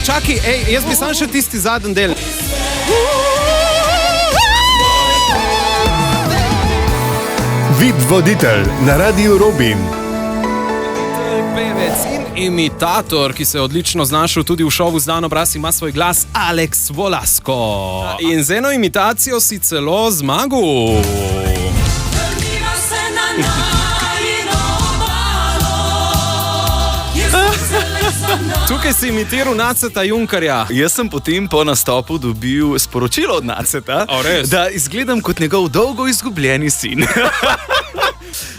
Čakaj, jaz bi sam še tisti zadnji del. Vid voditelj na Radiu Robin. Pevec in imitator, ki se je odlično znašel tudi v šovu Znan obraz, ima svoj glas, Alex Volasko. In z eno imitacijo si celo zmagal. Tukaj si imitiral Naceta Junkerja. Jaz sem potem po nastopu dobil sporočilo od Naceta, da izgledam kot njegov dolgo izgubljeni sin.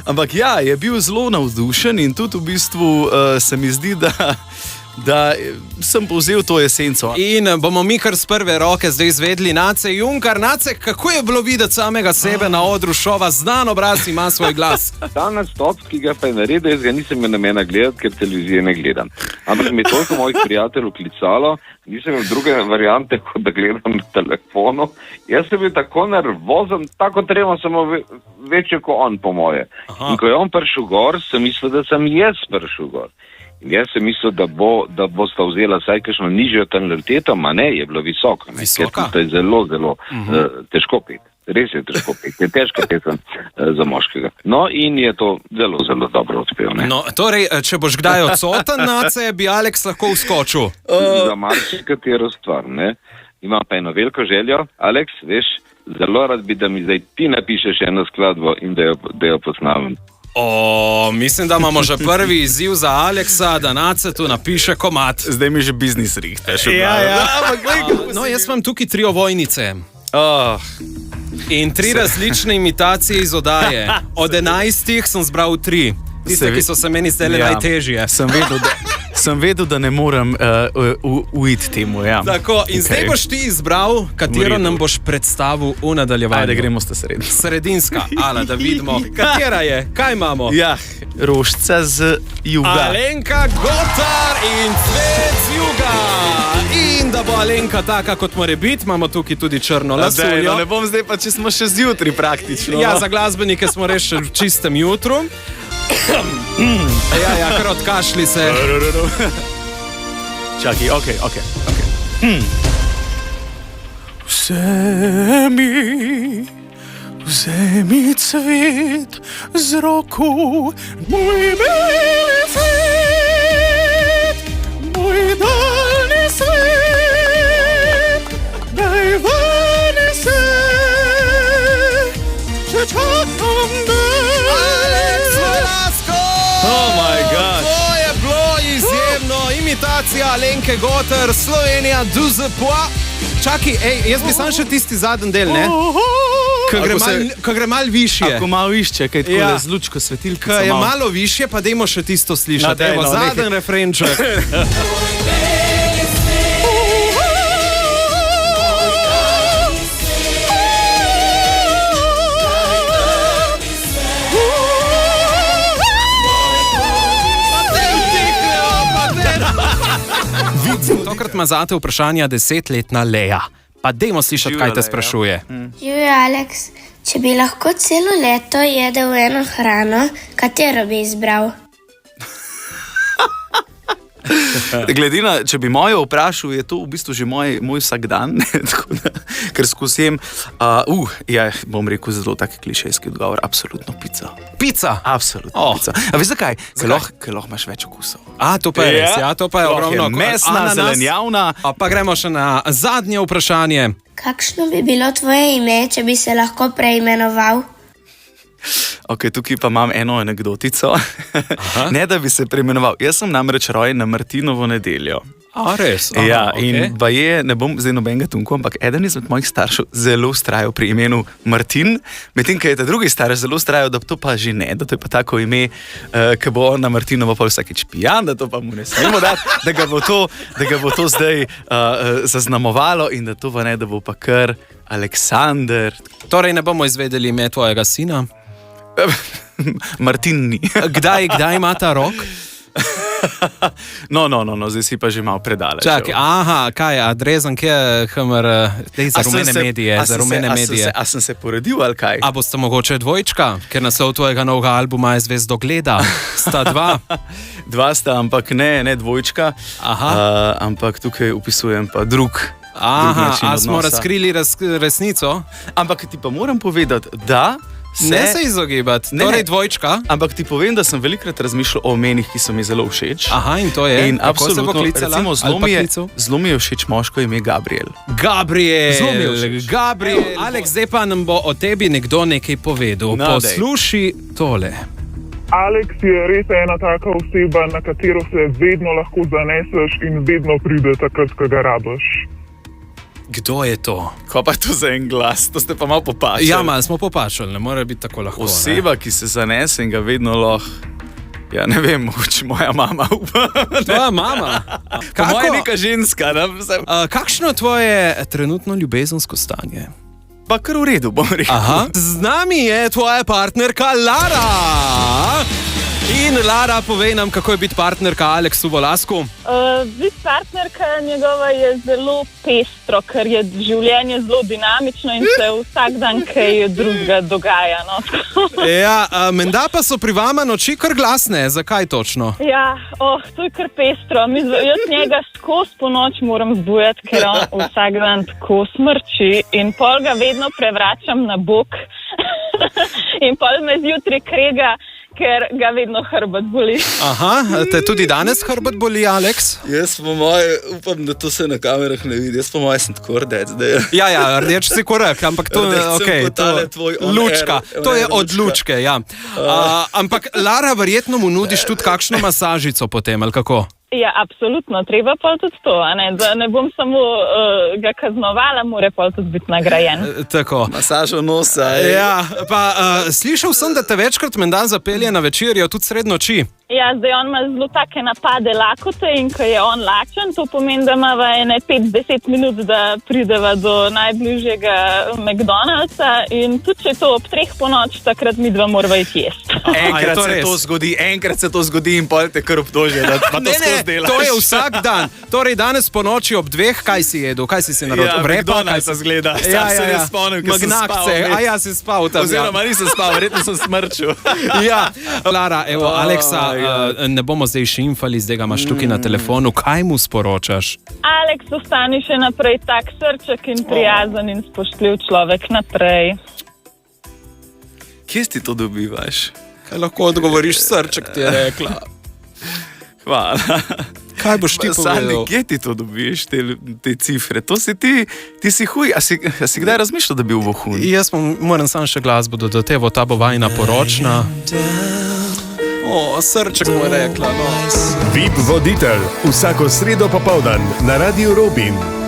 Ampak ja, je bil zelo navdušen in tudi v bistvu se mi zdi, da sem povzel to esenco. In bomo mi kar z prve roke zdaj izvedli Nace Junker. Nace, kako je bilo videti samega sebe na odru šova Znan obraz ima svoj glas? Ta nastop, ki ga pa je naredil, jaz ga nisem imel namena gledati, ker televizije ne gledam. Ampak mi je toliko mojih prijateljev klicalo, nisem imel druge variante, kot da gledam na telefonu. Jaz sem bil tako nervozen, tako treba samo večje kot on, po moje. In ko je on prišel gor, sem mislil, da sem jaz prišel gor. In jaz sem mislil, da bosta vzela vsaj kakšno nižjo tonaliteto, ma ne, je bilo visoko. Visoka? Ker to je zelo, zelo težko peti. Res je težko peti. Je težka pesem za moškega. No, in je to zelo, zelo dobro odpel. No, torej, če boš kdaj odsoten, Nace, bi Alex lahko vskočil. Za marsikatero stvar, ne. Imam pa eno veliko željo. Alex, veš, zelo rad bi, da mi zdaj ti napišeš eno skladbo in da jo posnamem. Mislim, da imamo že prvi izziv za Aleksa, da Nace tu napiše komad. Zdaj mi že biznis rihteš. No, jaz imam tukaj 3 ovojnice. In 3 različne imitacije iz oddaje. Od 11 sem zbral 3. Tiste, ki so se meni zdele najtežje. Sem vedel, da ne morem uiti temu. Ja. Tako, in zdaj boš ti izbral, katero nam boš predstavil v nadaljevanju. Ajde, gremo sta srednja. Sredinska, da vidimo, katera je, kaj imamo. Ja, rožica z juga. Alenka Gotar in Cvet z juga. In da bo Alenka taka, kot mora biti, imamo tukaj tudi črno lasuljo. Ne bom zdaj pa, če smo še zjutraj praktično. Ja, za glasbenike smo res še v čistem jutru. Ja, kar odkašli se. Čakaj, okej. Vzemi cvet z roku, moj mili svet, moj daljni svet, daj vani se, če čakam da. To je bilo izjemno. Imitacija Alenke Gotar, Slovenija, Duzepua. Čakaj, jaz bi sam še tisti zadnji del, ne? Ko gre malo višje. Ako malo višče, kaj tako z lučko svetilko. Ko je malo višje, pa dajmo še tisto slišati. Evo, zadnji refrenček. Tokrat ima zate vprašanja 10-letna Leja. Pa dajmo slišati, kaj te sprašuje. Živjo, Alex, če bi lahko celo leto jedel eno hrano, katero bi izbral? Glede na, če bi mojo vprašal, je to v bistvu že moj vsak dan, ker skusim, bom rekel zelo tak klišejski odgovor, absolutno pica. Pica? Absolutno pica. A veš zakaj? Ker lahko imaš več okusov. To pa je res, to pa je ogromno. Mesna, zelenjavna. Pa gremo še na zadnje vprašanje. Kakšno bi bilo tvoje ime, če bi se lahko preimenoval? Ok, tukaj pa imam eno anekdotico. Ne, da bi se preimenoval. Jaz sem namreč rojen na Martinovo nedeljo. Res? In ne bom zdaj nobenega tunku, ampak eden izmed mojih staršev zelo vztrajal pri imenu Martin, medtem ko je ta drugi starš zelo vztrajal, da to pa že ne, da to je pa tako ime, ki bo on na Martinovo pa vsakič pijan, da to pa mu ne smemo dati, da ga bo to zdaj zaznamovalo in da to pa ne, da bo pa kar Aleksander. Torej ne bomo izvedeli ime tvojega sina? Martin ni. Kdaj ima ta rok? No, zdaj si pa že malo predaleč. Čakaj, kaj, adrezan, kje je humor, za rumene medije, za rumene medije. A sem se poredil ali kaj? A boste mogoče dvojčka, ker naslov tvojega novega albuma je Zvezdogleda. Sta dva. Dva sta, ampak ne dvojčka. Ampak tukaj upisujem pa drug. A smo razkrili resnico? Ampak ti pa moram povedati, da ne se izogibati, torej dvojčka. Ampak ti povem, da sem velikrat razmišljal o imenih, ki so mi zelo všeč. In to je? In absolutno, recimo, zelo mi je všeč moško ime Gabriel. Gabriel. Aleks, zdaj pa nam bo o tebi nekdo nekaj povedal. Posluši tole. Aleks je res ena taka oseba, na katero se vedno lahko zaneseš in vedno pride takrat, ko ga rabiš. Kdo je to? Kaj pa to za en glas? To ste pa malo popačali. Ja, malo smo popačali, ne more biti tako lahko. Oseba, ki se zanese in ga vedno lahko. Ja, ne vem, mogoče moja mama. Tvoja mama? Moja neka ženska. Kakšno je tvoje trenutno ljubezensko stanje? Pa kar v redu, bom rekel. Z nami je tvoja partnerka Lara. In Lara, povej nam, kako je biti partnerka Aleksu Volasku. Biti partnerka njegova je zelo pestro, ker je življenje zelo dinamično in se vsak dan kaj drugega dogaja. No? Menda pa so pri vama noči kar glasne. Zakaj točno? Ja, to je kar pestro. Jaz njega skozi po noč moram zbujati, ker on vsak dan tako smrči in pol ga vedno prevračam na bok in pol me zjutraj krega, ker ga vedno hrbet boli. Te tudi danes hrbet boli, Aleks? Jaz po moje, upam, da to se na kamerah ne vidi. Jaz po moje sem tako rdec. Ja, rdeč si korak, ampak to je lučka. To je od lučke, ja. Ampak Lara, verjetno mu nudiš tudi kakšno masažico potem, ali kako? Ja, absolutno, treba pa tudi to, da ne bom samo ga kaznovala, mora pa tudi biti nagrajen. Tako. Masažo nosa. Ja, pa slišal sem, da te večkrat menda zapelje na večerjo, tudi sred noči. Ja, zdaj on ima zelo take napade lakote in ko je on lačen, to pomeni, da imava 5-10 minut, da prideva do najbližjega McDonald'sa in tudi če je to ob 3 po noč, takrat mi dva morava iti jesti. Enkrat se to zgodi in pol te kar obtožijo, da pa to skozi delaš. To je vsak dan. Torej danes po noči ob 2, kaj si jedel? Kaj si naredil? Ja, McDonald'sa zgleda. Sam se ne spomnim, ker sem spal. Ja, si spal tam. Oziroma nisem spal, verjetno sem smrčil. Ja, Lara, evo, Aleksa, ne bomo zdaj šimfali, zdaj ga imaš tukaj na telefonu. Kaj mu sporočaš? Aleks, ostani še naprej tak srček in prijazen in spoštljiv človek naprej. Kje ti to dobivaš? Kaj lahko odgovoriš, srček ti je rekla. Hvala. Kaj boš ti povedal? Kje ti to dobiš, te cifre? To si ti si huj. A si kdaj razmišljal, da bi bil vohun? Jaz moram samo še glasbo dodati, ta bo vajna poročna. Srček mu je rekla. VIP voditelj vsako sredo popoldan na Radiu Robin.